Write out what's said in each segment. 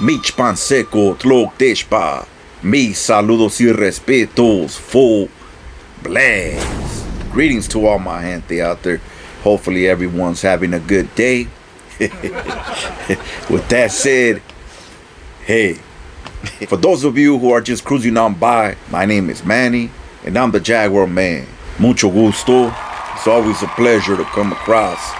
Mich Panseco Tlocteshpa. Mis saludos y respetos. Full blast. Greetings to all my gente out there. Hopefully everyone's having a good day. With that said, hey, for those of you who are just cruising on by, my name is Manny, and I'm the Jaguar Man. Mucho gusto. It's always a pleasure to come across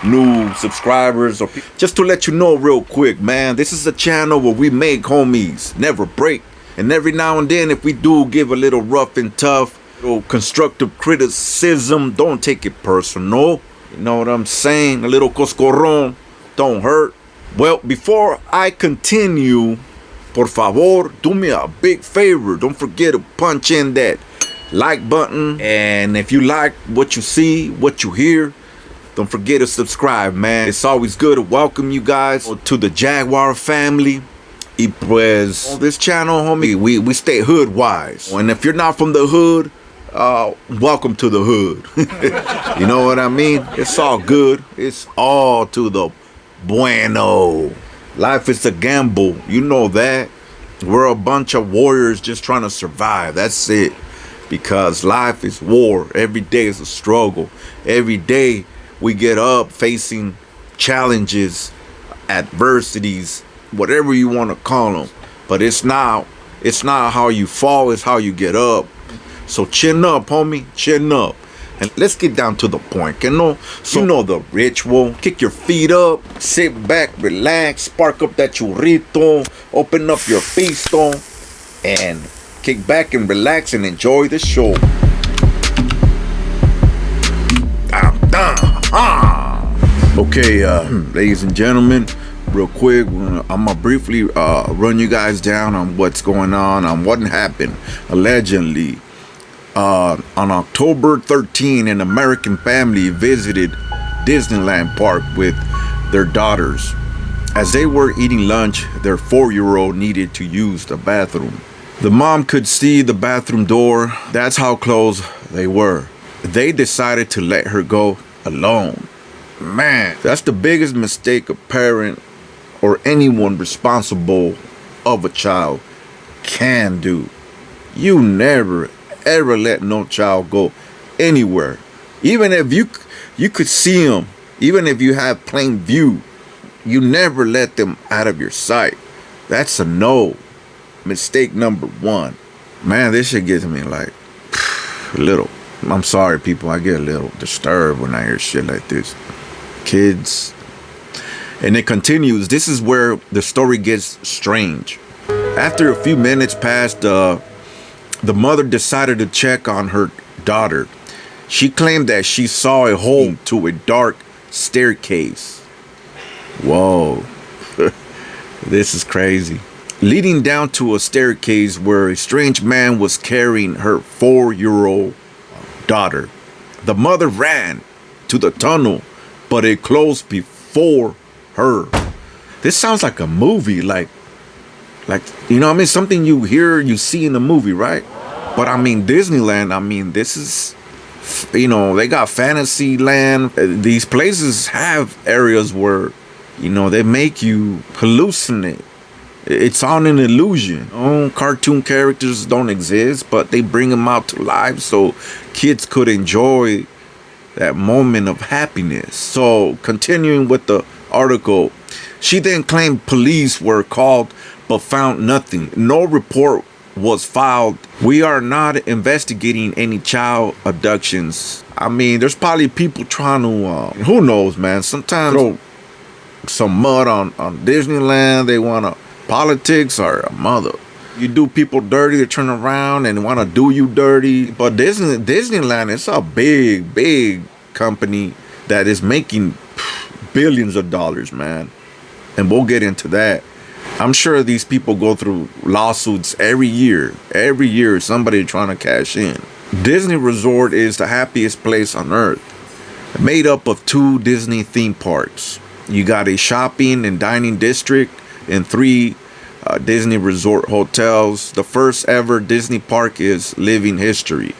new subscribers, or just to let you know real quick, man, this is a channel where we make homies never break, and every now and then, if we do give a little rough and tough, little constructive criticism, don't take it personal. You know what I'm saying? A little coscorrón don't hurt. Well, before I continue, por favor, do me a big favor. Don't forget to punch in that like button, and if you like what you see, what you hear, don't forget to subscribe, man. It's always good to welcome you guys to the Jaguar family. Y pues, on this channel, homie, we stay hood wise. And if you're not from the hood, welcome to the hood. You know what I mean? It's all good. It's all to the bueno. Life is a gamble. You know that. We're a bunch of warriors just trying to survive. That's it. Because life is war. Every day is a struggle. Every day we get up facing challenges, adversities, whatever you want to call them. But it's not how you fall, it's how you get up. So chin up, homie, chin up. And let's get down to the point, you know? So you know the ritual. Kick your feet up, sit back, relax, spark up that churrito, open up your pisto, and kick back and relax and enjoy the show. Okay, ladies and gentlemen, real quick, I'm gonna briefly run you guys down on what's going on what happened. Allegedly, on October 13, an American family visited Disneyland Park with their daughters. As they were eating lunch, their 4-year-old needed to use the bathroom. The mom could see the bathroom door. That's how close they were. They decided to let her go alone. Man, that's the biggest mistake a parent or anyone responsible of a child can do. You never ever let no child go anywhere. Even if you could see them, even if you have plain view, you never let them out of your sight. That's a no. Mistake number one. Man, this shit gets me like a little. I'm sorry, people. I get a little disturbed when I hear shit like this. Kids. And it continues. This is where the story gets strange. After a few minutes passed, the mother decided to check on her daughter. She claimed that she saw a hole to a dark staircase. Whoa. This is crazy. Leading down to a staircase where a strange man was carrying her 4-year-old daughter. The mother ran to the tunnel, but it closed before her. This sounds like a movie, like you know what I mean, something you hear, you see in a movie, right? But I mean, Disneyland, I mean, this is, you know, they got Fantasyland. These places have areas where, you know, they make you hallucinate. It's on an illusion. Cartoon characters don't exist, but they bring them out to life so kids could enjoy that moment of happiness. So continuing with the article, she then claimed police were called but found nothing. No report was filed. We are not investigating any child abductions. I mean, there's probably people trying to, who knows, man, sometimes throw some mud on Disneyland. They want to politics or a mother. You do people dirty, they turn around and want to do you dirty. But Disneyland is a big company that is making billions of dollars, man. And we'll get into that. I'm sure these people go through lawsuits every year. Every year, somebody trying to cash in. Disney Resort is the happiest place on earth. Made up of 2 Disney theme parks. You got a shopping and dining district and 3 Disney Resort hotels. The first ever Disney park is living history.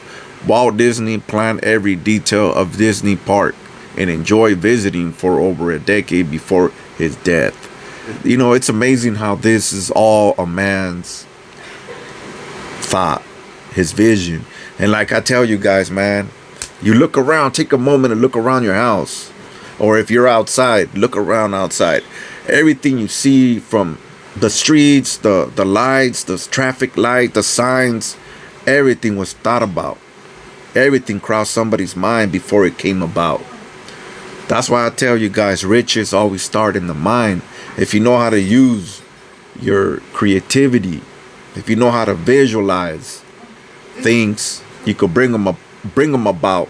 Walt Disney planned every detail of Disney Park and enjoyed visiting for over a decade before his death. You know, it's amazing how this is all a man's thought, his vision. And like I tell you guys, man, you look around, take a moment and look around your house. Or if you're outside, look around outside. Everything you see from the streets, the lights, the traffic light, the signs, everything was thought about. Everything crossed somebody's mind before it came about. That's why I tell you guys, riches always start in the mind. If you know how to use your creativity, if you know how to visualize things, you could bring them about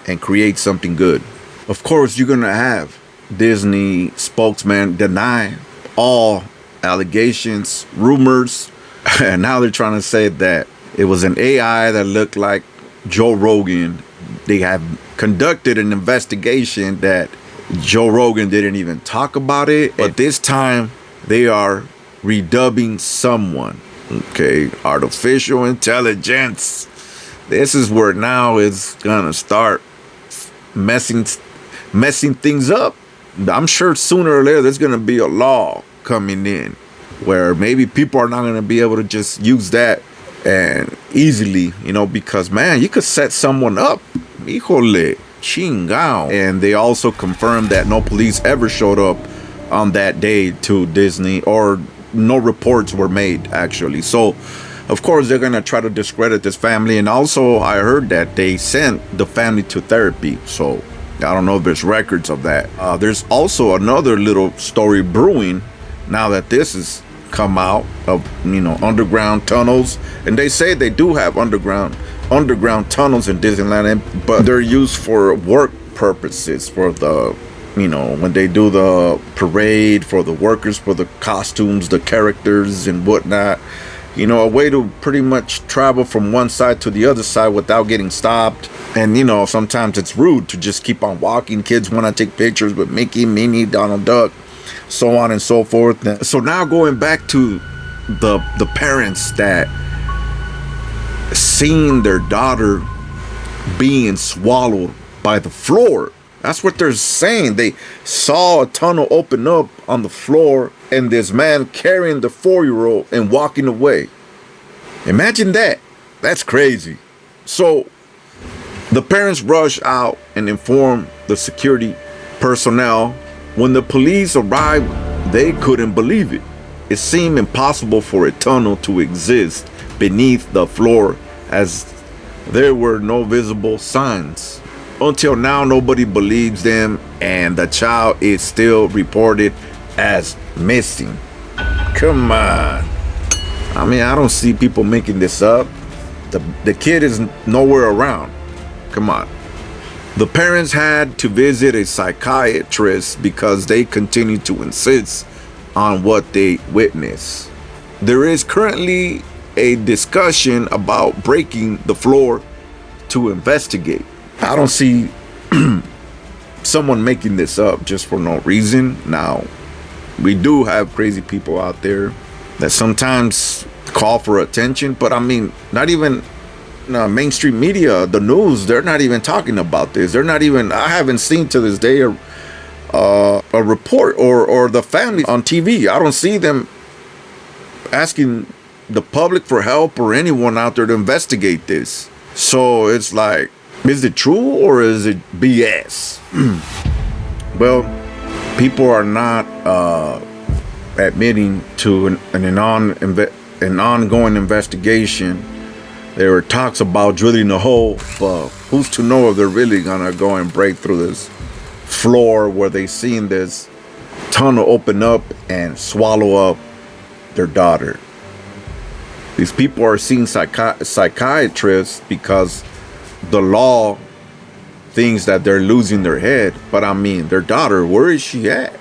and create something good. Of course, you're gonna have Disney spokesman deny all allegations, rumors, and now they're trying to say that it was an AI that looked like Joe Rogan. They have conducted an investigation that Joe Rogan didn't even talk about it, but this time they are redubbing someone. Okay, artificial intelligence. This is where now it's gonna start messing things up. I'm sure sooner or later there's gonna be a law coming in where maybe people are not gonna be able to just use that and easily, you know, because man, you could set someone up. Híjole, chingao. And they also confirmed that no police ever showed up on that day to Disney, or no reports were made actually. So of course they're gonna try to discredit this family. And also I heard that they sent the family to therapy, so I don't know if there's records of that. There's also another little story brewing now that this has come out of, you know, underground tunnels. And they say they do have underground tunnels in Disneyland, but they're used for work purposes, for the, you know, when they do the parade, for the workers, for the costumes, the characters and whatnot. You know, a way to pretty much travel from one side to the other side without getting stopped. And, you know, sometimes it's rude to just keep on walking. Kids want to take pictures with Mickey, Minnie, Donald Duck, so on and so forth. So now going back to the parents that seen their daughter being swallowed by the floor. That's what they're saying. They saw a tunnel open up on the floor and this man carrying the 4-year-old and walking away. Imagine that. That's crazy. So the parents rush out and inform the security personnel. When the police arrived, they couldn't believe it. It seemed impossible for a tunnel to exist beneath the floor, as there were no visible signs. Until now, nobody believes them, and the child is still reported as missing. Come on. I mean, I don't see people making this up. The kid is nowhere around. Come on. The parents had to visit a psychiatrist because they continue to insist on what they witnessed. There is currently a discussion about breaking the floor to investigate. I don't see someone making this up just for no reason. Now, we do have crazy people out there that sometimes call for attention, but I mean, not even mainstream media, the news, they're not even talking about this. They're not even, I haven't seen to this day a report or the family on TV. I don't see them asking the public for help or anyone out there to investigate this. So it's like, is it true or is it BS? Well, people are not admitting to an ongoing investigation. There were talks about drilling a hole, but who's to know if they're really gonna go and break through this floor where they seen this tunnel open up and swallow up their daughter. These people are seeing psychiatrists because the law thinks that they're losing their head. But I mean, their daughter, where is she at?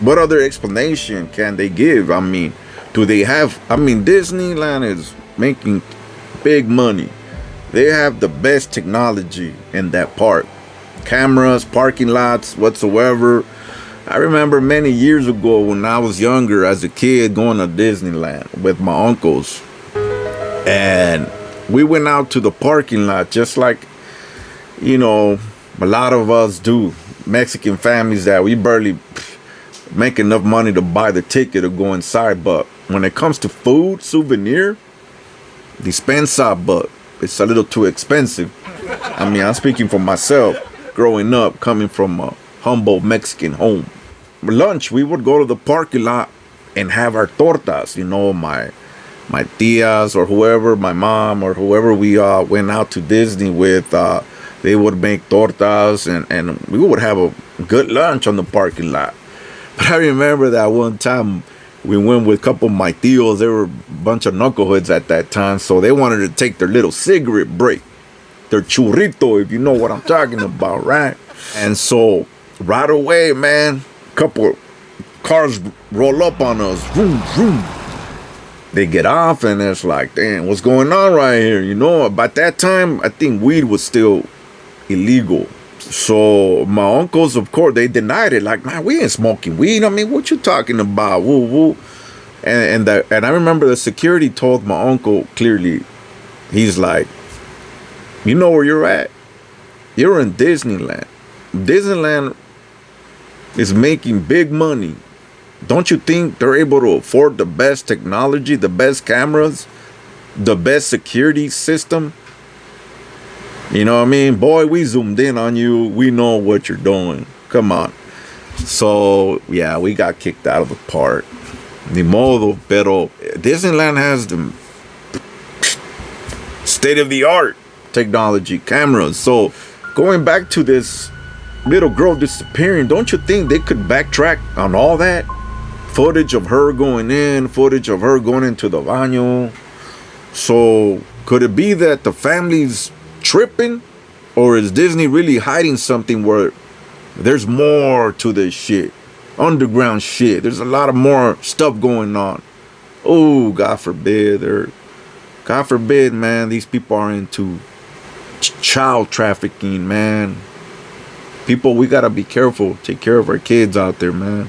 What other explanation can they give? I mean, do they have, I mean, Disneyland is making big money. They have the best technology in that park. Cameras, parking lots, whatsoever. I remember many years ago when I was younger as a kid going to Disneyland with my uncles. And we went out to the parking lot just like, you know, a lot of us do. Mexican families that we barely make enough money to buy the ticket to go inside. But when it comes to food, souvenir, dispensa, but it's a little too expensive. I mean, I'm speaking for myself. Growing up, coming from a humble Mexican home. Lunch, we would go to the parking lot and have our tortas. You know, my tias or whoever, my mom or whoever we went out to Disney with, they would make tortas and we would have a good lunch on the parking lot. But I remember that one time we went with a couple of my tios. They were a bunch of knuckleheads at that time, so they wanted to take their little cigarette break, their churrito, if you know what I'm talking about, right? And so right away, man, a couple of cars roll up on us. Vroom, vroom. They get off and it's like, damn, what's going on right here? You know, by that time, I think weed was still illegal. So my uncles, of course, they denied it. Like, man, we ain't smoking weed. I mean, what you talking about? Woo, woo. And I remember the security told my uncle clearly, he's like, you know where you're at? You're in Disneyland. Disneyland is making big money. Don't you think they're able to afford the best technology, the best cameras, the best security system? You know what I mean? Boy, we zoomed in on you. We know what you're doing. Come on. So, yeah, we got kicked out of the park. Ni modo, pero Disneyland has the state-of-the-art technology, cameras. So, going back to this little girl disappearing, don't you think they could backtrack on all that? Footage of her going in, footage of her going into the baño. So, could it be that the family's tripping, or is Disney really hiding something where there's more to this shit, underground shit? There's a lot of more stuff going on. Oh, God forbid, man, these people are into child trafficking, man. People, we gotta be careful. Take care of our kids out there, man.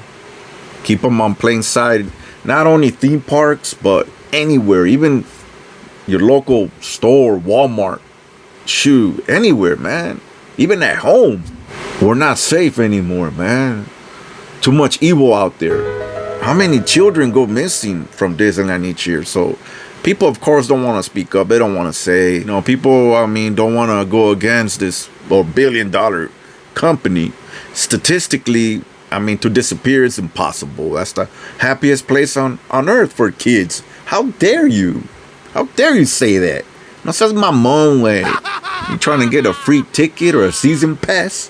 Keep them on plain sight. Not only theme parks, but anywhere, even your local store, Walmart. Shoot, anywhere, man. Even at home. We're not safe anymore, man. Too much evil out there. How many children go missing from Disneyland each year? So people, of course, don't want to speak up. They don't want to say, you know, people, I mean, don't want to go against this $1 billion company. Statistically, I mean, to disappear is impossible. That's the happiest place on earth for kids. How dare you? How dare you say that? No seas mamón, güey. You trying to get a free ticket or a season pass?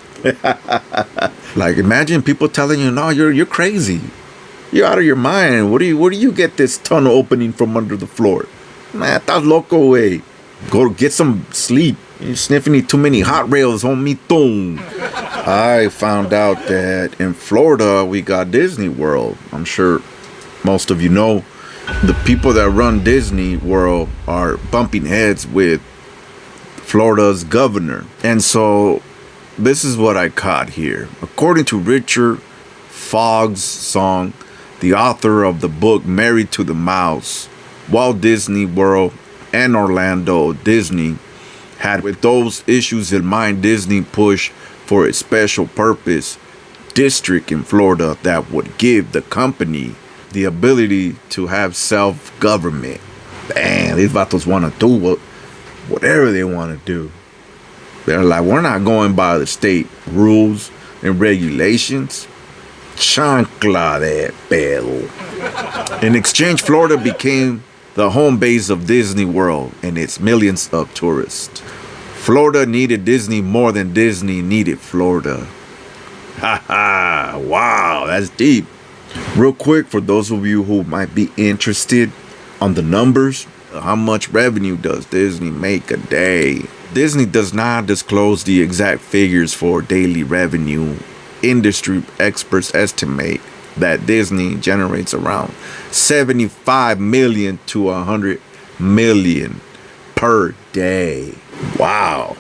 Like, imagine people telling you, no, you're crazy. You're out of your mind. Where do you get this tunnel opening from under the floor? Man, estás loco, güey. Go get some sleep. You're sniffing too many hot rails, homie. I found out that in Florida, we got Disney World. I'm sure most of you know. The people that run Disney World are bumping heads with Florida's governor. And so this is what I caught here. According to Richard Fogg's song, the author of the book Married to the Mouse, Walt Disney World and Orlando Disney had, with those issues in mind, Disney pushed for a special purpose district in Florida that would give the company the ability to have self-government. Damn, these vatos want to do whatever they want to do. They're like, we're not going by the state rules and regulations. Chancla de pedo. In exchange, Florida became the home base of Disney World and its millions of tourists. Florida needed Disney more than Disney needed Florida. Ha ha, wow, that's deep. Real quick, for those of you who might be interested on the numbers, how much revenue does Disney make a day? Disney does not disclose the exact figures for daily revenue. Industry experts estimate that Disney generates around 75 million to 100 million per day. Wow.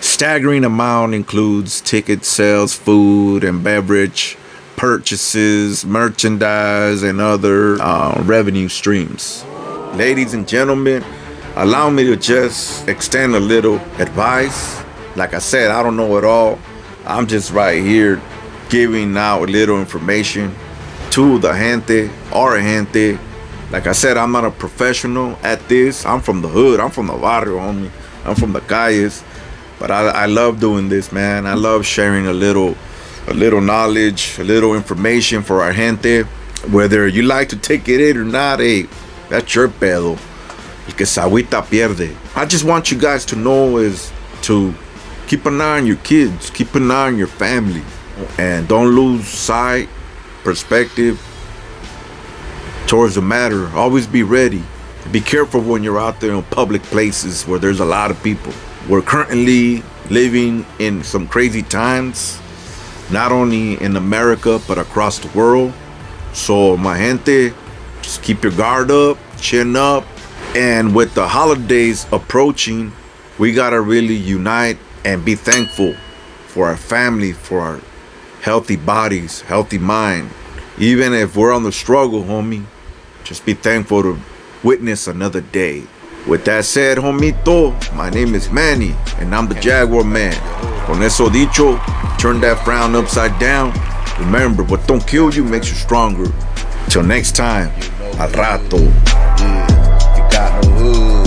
Staggering amount includes ticket sales, food and beverage purchases, merchandise, and other revenue streams. Ladies and gentlemen, allow me to just extend a little advice. Like I said, I don't know it all. I'm just right here giving out a little information to the gente, our gente. Like I said, I'm not a professional at this. I'm from the hood. I'm from the barrio, homie. I'm from the calles. But I love doing this, man. I love sharing a little knowledge, a little information for our gente. Whether you like to take it in or not, hey, that's your pedo. El que se agüita pierde. I just want you guys to know is to keep an eye on your kids, keep an eye on your family, and don't lose sight, perspective towards the matter. Always be ready. Be careful when you're out there in public places where there's a lot of people. We're currently living in some crazy times, not only in America, but across the world. So, my gente, just keep your guard up, chin up. And with the holidays approaching, we gotta really unite and be thankful for our family, for our healthy bodies, healthy mind. Even if we're on the struggle, homie, just be thankful to witness another day. With that said, homito, my name is Manny, and I'm the Jaguar Man. Con eso dicho, turn that frown upside down. Remember, what don't kill you makes you stronger. Till next time, al rato. Yeah, you got no hood.